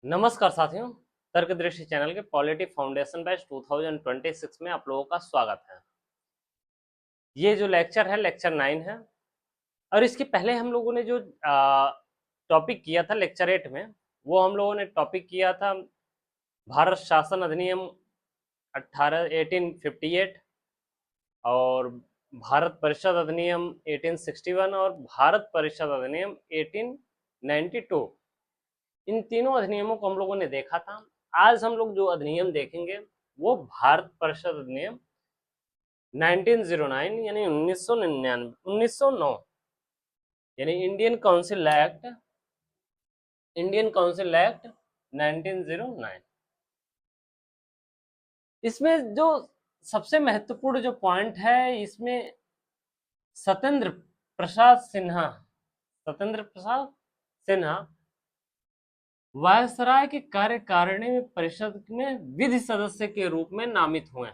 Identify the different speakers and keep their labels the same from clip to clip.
Speaker 1: नमस्कार साथियों। तर्क दृष्टि चैनल के पॉलिटी फाउंडेशन बैच 2026 में आप लोगों का स्वागत है। ये जो लेक्चर है लेक्चर 9 है और इसके पहले हम लोगों ने जो टॉपिक किया था लेक्चर 8 में, वो हम लोगों ने टॉपिक किया था भारत शासन अधिनियम 1858 और भारत परिषद अधिनियम 1861 और भारत परिषद अधिनियम 1892। इन तीनों अधिनियमों को हम लोगों ने देखा था। आज हम लोग जो अधिनियम देखेंगे वो भारत परिषद अधिनियम 1909 यानी 1909 यानी इंडियन काउंसिल एक्ट 1909। इसमें जो सबसे महत्वपूर्ण जो पॉइंट है, इसमें सत्येंद्र प्रसाद सिन्हा वायसराय की कार्यकारिणी में परिषद में विधि सदस्य के रूप में नामित हुए।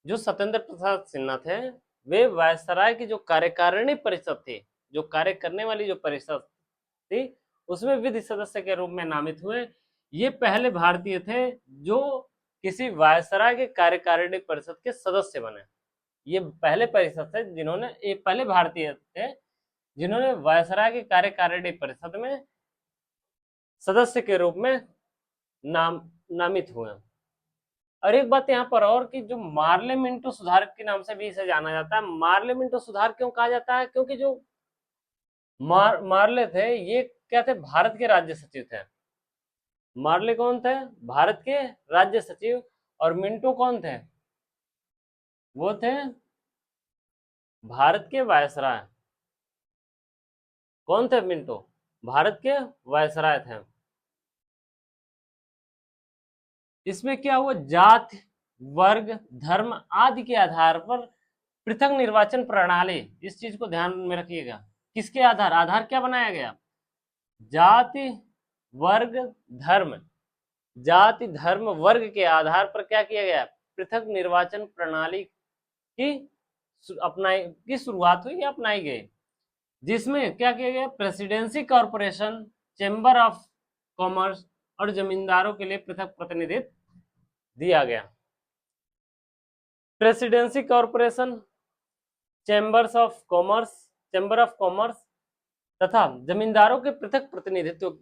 Speaker 1: जो सत्येंद्र प्रसाद सिन्हा थे, वे वायसराय की जो कार्यकारिणी परिषद थी, जो कार्य करने वाली जो परिषद थी, उसमें विधि सदस्य के रूप में नामित हुए। ये पहले भारतीय थे जो किसी वायसराय के कार्यकारिणी परिषद के सदस्य बने। ये पहले परिषद थे ये पहले भारतीय थे जिन्होंने वायसराय के कार्यकारिणी परिषद में सदस्य के रूप में नामित हुए। और एक बात यहाँ पर और कि जो मार्ले मिंटो सुधार के नाम से भी इसे जाना जाता है। मार्ले मिंटो सुधार क्यों कहा जाता है? क्योंकि जो मार्ले थे, ये क्या थे? भारत के राज्य सचिव थे। मार्ले कौन थे? भारत के राज्य सचिव। और मिंटो कौन थे? वो थे भारत के वायसराय। कौन थे मिंटो? भारत के वायसराय थे। इसमें क्या हुआ? जाति, वर्ग, धर्म आदि के आधार पर पृथक निर्वाचन प्रणाली, इस चीज को ध्यान में रखिएगा। किसके आधार क्या बनाया गया? जाति, वर्ग, धर्म, जाति, धर्म, वर्ग के आधार पर क्या किया गया? पृथक निर्वाचन प्रणाली की शुरुआत हुई या अपनाई गई, जिसमें क्या किया गया? Presidency corporation, chamber of commerce और जमींदारों के लिए पृथक प्रतिनिधित्व दिया गया। Presidency corporation, chamber of commerce तथा जमींदारों के पृथक प्रतिनिधित्व,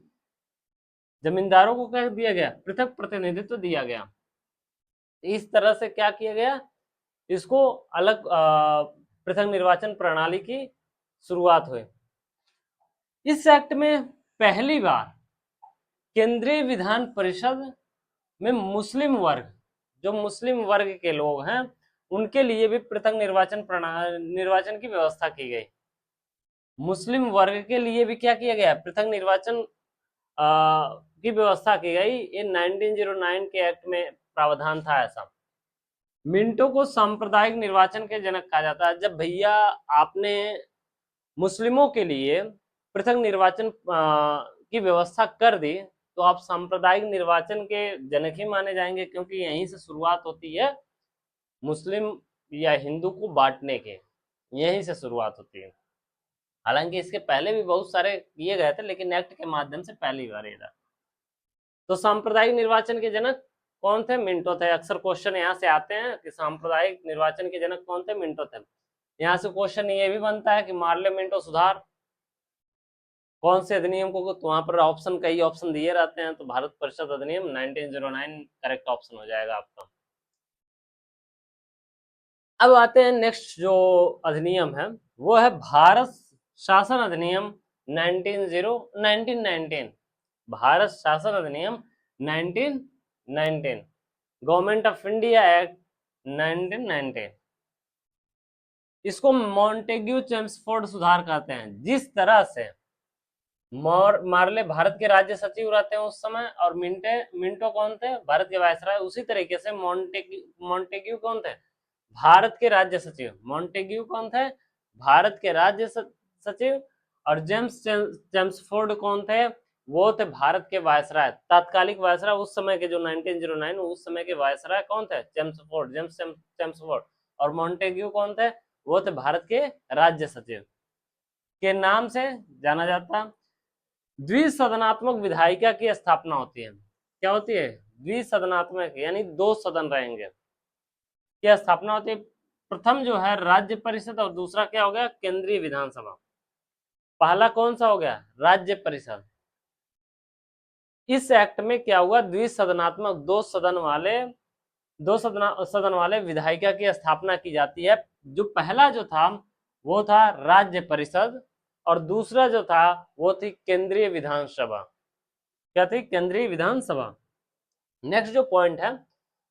Speaker 1: जमींदारों को क्या दिया गया? पृथक प्रतिनिधित्व दिया गया। इस तरह से क्या किया गया? इसको अलग पृथक निर्वाचन प्रणाली की शुरुआत हुई। इस एक्ट में पहली बार केंद्रीय विधान परिषद में मुस्लिम वर्ग, जो मुस्लिम वर्ग के लोग हैं, उनके लिए भी पृथक निर्वाचन की व्यवस्था की गई। मुस्लिम वर्ग के लिए भी क्या किया गया? पृथक निर्वाचन की व्यवस्था की गई। ये 1909 के एक्ट में प्रावधान था ऐसा। मिंटो को सांप्रदायिक निर्वाचन के जनक कहा जाता है। जब भैया आपने मुस्लिमों के लिए पृथक निर्वाचन की व्यवस्था कर दी, तो आप सांप्रदायिक निर्वाचन के जनक ही माने जाएंगे, क्योंकि यहीं से शुरुआत होती है मुस्लिम या हिंदू को बांटने के, यहीं से शुरुआत होती है। हालांकि इसके पहले भी बहुत सारे किए गए थे, लेकिन एक्ट के माध्यम से पहली बार ये था। तो सांप्रदायिक निर्वाचन के जनक कौन थे? मिंटो थे। अक्सर क्वेश्चन यहाँ से आते हैं कि सांप्रदायिक निर्वाचन के जनक कौन थे? मिंटो थे। यहाँ से क्वेश्चन ये भी बनता है कि मार्ले मिंटो सुधार कौन से अधिनियम को, तो वहां पर ऑप्शन, कई ऑप्शन दिए रहते हैं, तो भारत परिषद अधिनियम 1909 करेक्ट ऑप्शन हो जाएगा आपका। अब आते हैं नेक्स्ट जो अधिनियम है, वो है भारत शासन अधिनियम 1919। भारत शासन अधिनियम 1919, गवर्नमेंट ऑफ इंडिया एक्ट 1919। इसको मॉन्टेग्यू चेम्सफोर्ड सुधार कहते हैं। जिस तरह से मार्ले भारत के राज्य सचिव रहते हैं उस समय, और मिंटो कौन थे? भारत के वायसराय। उसी तरीके से मॉन्टेग्यू कौन थे? भारत के राज्य सचिव। मॉन्टेग्यू कौन थे? भारत के राज्य सचिव। और चेम्सफोर्ड कौन थे? वो थे भारत के वायसराय, तात्कालिक वायसराय उस समय के, जो 1909 उस समय के वायसराय कौन थे? चेम्सफोर्ड। और मॉन्टेग्यू कौन थे? वो थे भारत के राज्य सचिव के नाम से जाना जाता। द्विसदनात्मक विधायिका की स्थापना होती है। क्या होती है? द्विसदनात्मक, यानी 2 सदन रहेंगे, की स्थापना होती है। प्रथम जो है राज्य परिषद और दूसरा क्या हो गया? केंद्रीय विधानसभा। पहला कौन सा हो गया? राज्य परिषद। इस एक्ट में क्या हुआ? द्विसदनात्मक, दो सदन वाले विधायिका की स्थापना की जाती है। जो पहला जो था वो था राज्य परिषद और दूसरा जो था वो थी केंद्रीय विधानसभा। क्या थी? केंद्रीय विधानसभा। नेक्स्ट जो पॉइंट है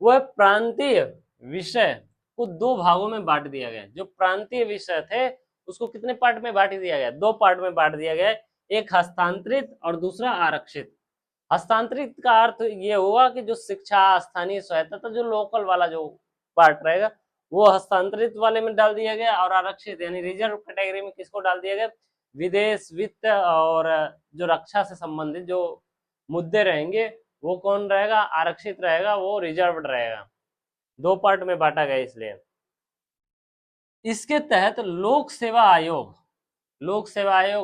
Speaker 1: वो है प्रांतीय विषय को 2 भागों में बांट दिया गया। जो प्रांतीय विषय थे उसको कितने पार्ट में बांट दिया गया? 2 पार्ट में बांट दिया गया। एक हस्तांतरित और दूसरा आरक्षित। हस्तांतरित का अर्थ ये हुआ कि जो शिक्षा, स्थानीय सहायता, तो जो लोकल वाला जो पार्ट रहेगा वो हस्तांतरित वाले में डाल दिया गया, और आरक्षित यानी रिजर्व कैटेगरी में किसको डाल दिया गया? विदेश, वित्त और जो रक्षा से संबंधित जो मुद्दे रहेंगे वो कौन रहेगा? आरक्षित रहेगा, वो रिजर्व्ड रहेगा। 2 पार्ट में बांटा गया इसलिए। इसके तहत लोक सेवा आयोग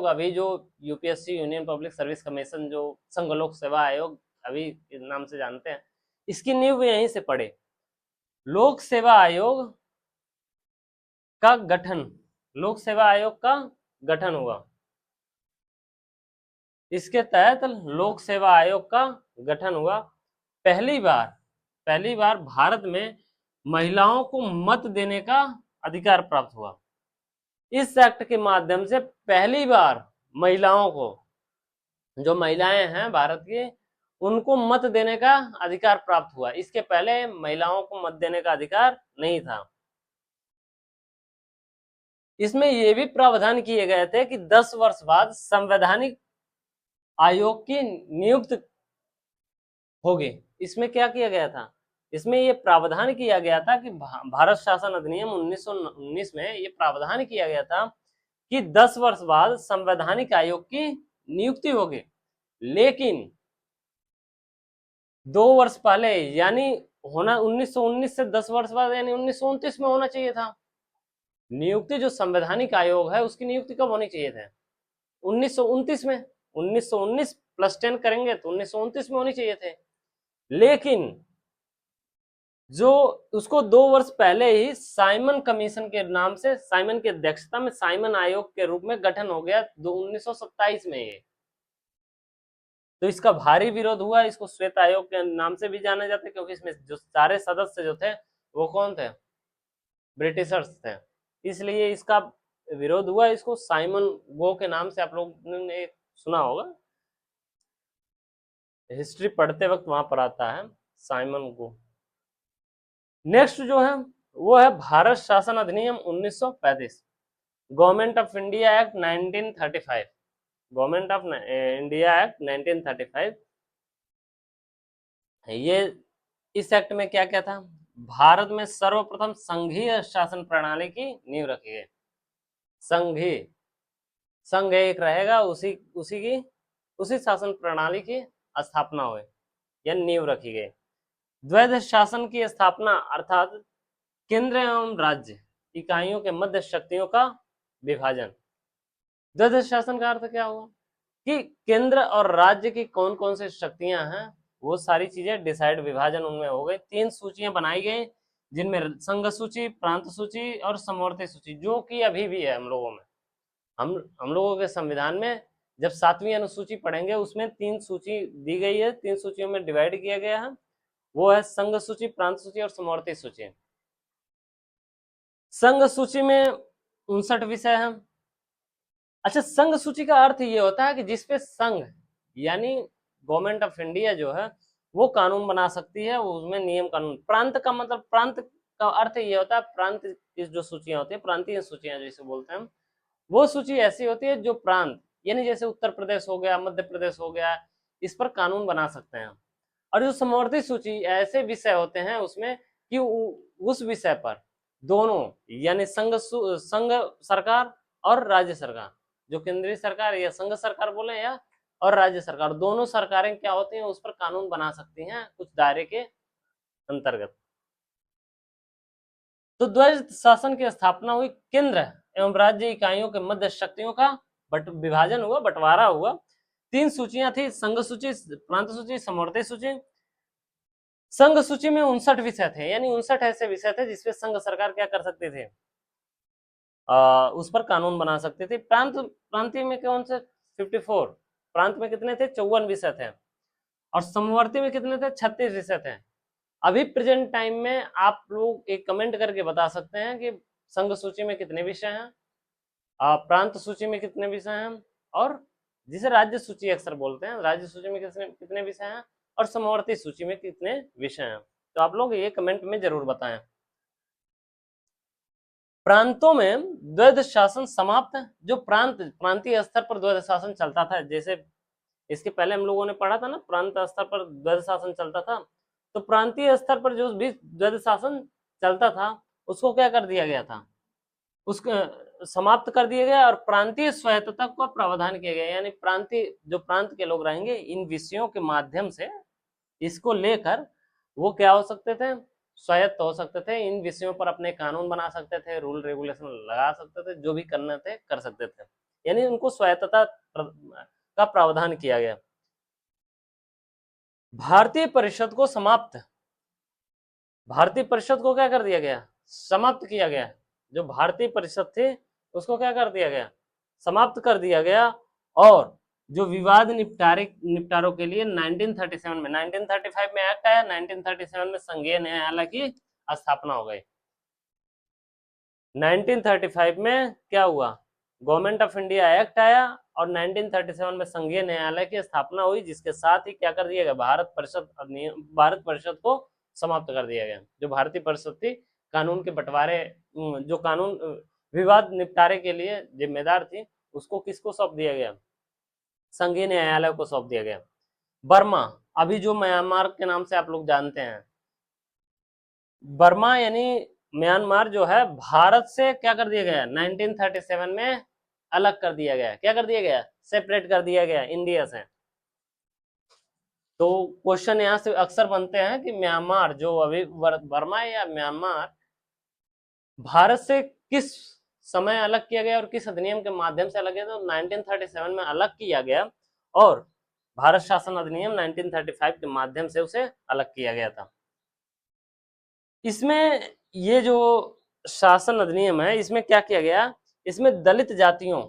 Speaker 1: अभी जो UPSC, union public service commission, जो संघ लोक सेवा आयोग अभी इस नाम से जानते हैं, इसकी नींव यहीं से पड़े। लोक सेवा आयोग का गठन हुआ। इसके तहत लोक सेवा आयोग का गठन हुआ। पहली बार भारत में महिलाओं को मत देने का अधिकार प्राप्त हुआ। इस एक्ट के माध्यम से पहली बार महिलाओं को, जो महिलाएं हैं भारत की, उनको मत देने का अधिकार प्राप्त हुआ। इसके पहले महिलाओं को मत देने का अधिकार नहीं था। इसमें यह भी प्रावधान किए गए थे कि 10 वर्ष बाद संवैधानिक आयोग की नियुक्ति होगी। इसमें क्या किया गया था? इसमें यह प्रावधान किया गया था कि भारत शासन अधिनियम 1919 में यह प्रावधान किया गया था कि 10 वर्ष बाद संवैधानिक आयोग की नियुक्ति होगी। लेकिन 2 वर्ष पहले, यानी होना 1919 से 10 वर्ष बाद, यानी 1929 में होना चाहिए था। नियुक्ति जो संवैधानिक आयोग है उसकी नियुक्ति कब होनी चाहिए थे? 1929 में। 1919 + 10 करेंगे तो 1929 में होनी चाहिए थे। लेकिन जो उसको 2 वर्ष पहले ही साइमन कमीशन के नाम से, साइमन की अध्यक्षता में साइमन आयोग के रूप में गठन हो गया 1927 में। ये तो इसका भारी विरोध हुआ। इसको श्वेत आयोग के नाम से भी जाना जाता है, क्योंकि इसमें जो सारे सदस्य जो थे वो कौन थे? ब्रिटिशर्स थे। इसलिए इसका विरोध हुआ। इसको साइमन गो के नाम से आप लोगों ने सुना होगा, हिस्ट्री पढ़ते वक्त वहां पर आता है साइमन गो। नेक्स्ट जो है वो है भारत शासन अधिनियम 1935, government of India act 1935। Government of India act 1935। ये इस एक्ट में क्या क्या था? भारत में सर्वप्रथम संघीय शासन प्रणाली की नींव रखी गई। संघ एक रहेगा, उसी शासन प्रणाली की स्थापना हुई या नींव रखी गई। द्वैध शासन की स्थापना, अर्थात केंद्र एवं राज्य इकाइयों के मध्य शक्तियों का विभाजन। द्वैध शासन का अर्थ क्या हुआ? कि केंद्र और राज्य की कौन कौन सी शक्तियां हैं वो सारी चीजें डिसाइड, विभाजन उनमें हो गए। 3 सूचियां बनाई गई, जिनमें संघ सूची, प्रांत सूची और समवर्ती सूची, जो कि अभी भी है हम लोगों में। हम लोगों के संविधान में जब 7वीं अनुसूची पढ़ेंगे उसमें 3 सूची दी गई है, 3 सूचियों में डिवाइड किया गया है। वो है संघ सूची, प्रांत सूची और समवर्ती सूची। संघ सूची में 59 विषय हैं। अच्छा, संघ सूची का अर्थ ये होता है कि जिसपे संघ यानी गवर्नमेंट ऑफ इंडिया जो है वो कानून बना सकती है, उसमें नियम कानून। प्रांत का मतलब, प्रांत का अर्थ ये होता है, प्रांत की जो सूचियां होती है, प्रांतीय सूचियां जिसे बोलते हैं, वो सूची ऐसी होती है जो प्रांत, यानी जैसे उत्तर प्रदेश हो गया, मध्य प्रदेश हो गया, इस पर कानून बना सकते हैं। और जो समवर्ती सूची, ऐसे विषय होते हैं उसमें कि उस विषय पर दोनों, यानी संघ सरकार और राज्य सरकार, जो केंद्रीय सरकार या संघ सरकार बोले या और राज्य सरकार, दोनों सरकारें क्या होती हैं उस पर कानून बना सकती हैं कुछ दायरे के अंतर्गत। तो द्वैध शासन की स्थापना हुई, केंद्र एवं राज्य इकाइयों के मध्य शक्तियों का विभाजन हुआ, बंटवारा हुआ। 3 सूचियां थी, संघ सूची, प्रांत सूची, समवर्ती सूची। संघ सूची में 59 विषय थे, यानी 59 ऐसे विषय थे जिसपे संघ सरकार क्या कर सकते थे, उस पर कानून बना सकते थे। प्रांतीय में कौन से 54, प्रांत में कितने थे, 54 विषय थे, और समवर्ती में कितने थे, 36 विषय थे। अभी प्रेजेंट टाइम में आप लोग एक कमेंट करके बता सकते हैं कि संघ सूची में कितने विषय हैं, प्रांत सूची में कितने विषय हैं, और जिसे राज्य सूची अक्सर बोलते हैं, राज्य सूची में कितने विषय हैं, और समवर्ती सूची में कितने विषय हैं। तो आप लोग ये कमेंट में जरूर बताएं। प्रांतों में द्वैध शासन समाप्त है। जो प्रांतीय स्तर पर द्वैध शासन चलता था, जैसे इसके पहले हम लोगों ने पढ़ा था ना, प्रांत स्तर पर द्वैध शासन चलता था, तो प्रांतीय स्तर पर जो भी द्वैध शासन चलता था उसको क्या कर दिया गया था, उसको समाप्त कर दिया गया, और प्रांतीय स्वायत्तता का प्रावधान किया गया। यानी प्रांतीय, जो प्रांत के लोग रहेंगे, इन विषयों के माध्यम से इसको लेकर वो क्या हो सकते थे, स्वायत्त हो सकते थे, इन विषयों पर अपने कानून बना सकते थे, रूल रेगुलेशन लगा सकते थे, जो भी करना थे कर सकते थे, यानी उनको स्वायत्तता का प्रावधान किया गया। भारतीय परिषद को समाप्त, भारतीय परिषद को क्या कर दिया गया, समाप्त किया गया। जो भारतीय परिषद थी उसको क्या कर दिया गया, समाप्त कर दिया गया। और जो विवाद निपटारों के लिए 1937 में, 1935 में एक्ट आया, 1937 में संघीय न्यायालय की स्थापना हो गई। 1935 में क्या हुआ, गवर्नमेंट ऑफ इंडिया एक्ट आया, और 1937 में संघीय न्यायालय की स्थापना हुई, जिसके साथ ही क्या कर दिया गया, भारत परिषद को समाप्त कर दिया गया। जो भारतीय परिषद थी, कानून के बंटवारे, जो कानून विवाद निपटारे के लिए जिम्मेदार थी, उसको किसको सौंप दिया गया, संघीय न्यायालय को सौंप दिया गया। बर्मा, अभी जो म्यांमार के नाम से आप लोग जानते हैं, बर्मा यानी म्यांमार जो है, भारत से क्या कर दिया गया, 1937 में अलग कर दिया गया। क्या कर दिया गया, सेपरेट कर दिया गया इंडिया से। तो क्वेश्चन यहां से अक्सर बनते हैं कि म्यांमार जो अभी बर्मा या म्यांमार भारत से किस समय अलग किया गया और किस अधिनियम के माध्यम से अलग किया, तो 1937 में अलग किया गया, और भारत शासन अधिनियम 1935 के माध्यम से उसे अलग किया गया था। इसमें ये जो शासन अधिनियम है, इसमें क्या किया गया, इसमें दलित जातियों,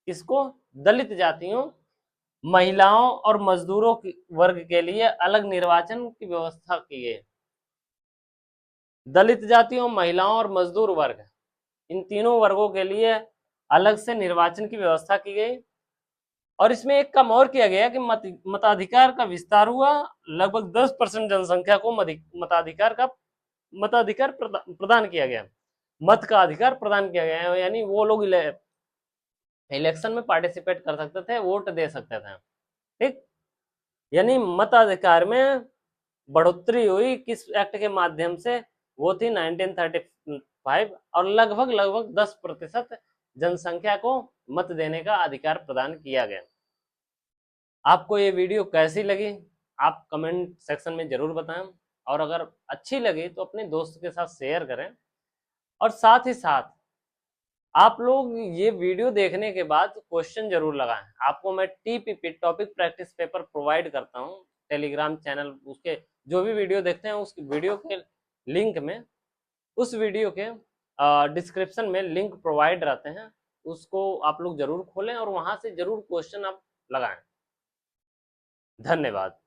Speaker 1: किसको, दलित जातियों, महिलाओं और मजदूरों वर्ग के लिए अलग निर्वाचन की व्यवस्था की गई। दलित जातियों, महिलाओं और मजदूर वर्ग, इन तीनों वर्गों के लिए अलग से निर्वाचन की व्यवस्था की गई। और इसमें एक काम और किया गया कि मताधिकार का विस्तार हुआ। लगभग 10% जनसंख्या को मताधिकार प्रदान किया गया, मत का अधिकार प्रदान किया गया, यानी वो लोग इलेक्शन में पार्टिसिपेट कर सकते थे, वोट दे सकते थे। ठीक, यानी मताधिकार में बढ़ोतरी हुई किस एक्ट के माध्यम से, वो थी 1935, और लगभग 10% जनसंख्या को मत देने का अधिकार प्रदान किया गया। आपको ये वीडियो कैसी लगी, आप कमेंट सेक्शन में जरूर बताएं, और अगर अच्छी लगी तो अपने दोस्त के साथ शेयर करें। और साथ ही साथ आप लोग ये वीडियो देखने के बाद क्वेश्चन जरूर लगाएं। आपको मैं TPP, topic practice paper provide करता हूँ टेलीग्राम चैनल, उसके जो भी वीडियो देखते हैं उस वीडियो के लिंक में, उस वीडियो के डिस्क्रिप्शन में लिंक प्रोवाइड रहते हैं, उसको आप लोग जरूर खोलें और वहां से जरूर क्वेश्चन आप लगाएं। धन्यवाद।